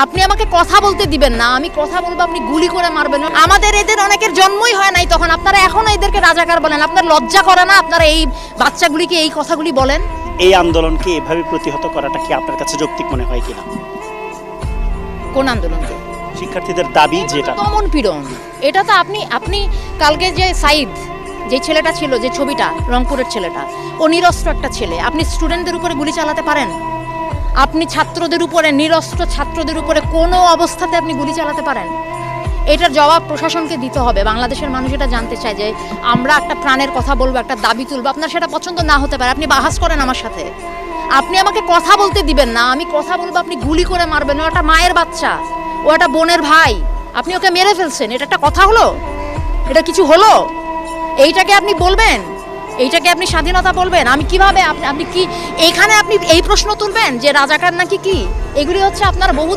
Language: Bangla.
আপনি আমাকে কথা বলতে দিবেন না, আমি কথা বলবো, আপনি গুলি করে মারবেন। আমাদের এদের অনেকের জন্মই হয় নাই, তখন আপনারা এখনো এদেরকে রাজাকার বলেন। আপনার লজ্জা করে না আপনারা এই বাচ্চাগুলিকে এই কথাগুলি বলেন? এই আন্দোলনকে এভাবে প্রতিহত করাটা কি আপনার কাছে যৌক্তিক মনে হয় কিনা? কোন আন্দোলনকে? শিক্ষার্থীদের দাবি যেটা দমন পীড়ন, এটা তো আপনি কালকে যে সাইদ যে ছেলেটা ছিল, যে ছবিটা, রংপুরের ছেলেটা, ও নিরস্ত্র একটা ছেলে। আপনি স্টুডেন্টদের উপরে গুলি চালাতে পারেন? আপনি ছাত্রদের উপরে, নিরস্ত্র ছাত্রদের উপরে কোনো অবস্থাতে আপনি গুলি চালাতে পারেন? এটার জবাব প্রশাসনকে দিতে হবে। বাংলাদেশের মানুষ এটা জানতে চায় যে আমরা একটা প্রাণের কথা বলবো, একটা দাবি তুলবো। আপনার সেটা পছন্দ না হতে পারে, আপনি বাহাস করেন আমার সাথে। আপনি আমাকে কথা বলতে দিবেন না, আমি কথা বলবো, আপনি গুলি করে মারবেন। ও একটা মায়ের বাচ্চা, ও একটা বোনের ভাই, আপনি ওকে মেরে ফেলছেন। এটা একটা কথা হলো? এটা কিছু হলো? এইটাকে আপনি বলবেন? এইটাকে আপনি স্বাধীনতা বলবেন? আমি কিভাবে আপনি কি এইখানে আপনি এই প্রশ্ন তুলবেন যে রাজাকার নাকি কি? এগুলি হচ্ছে আপনার বহু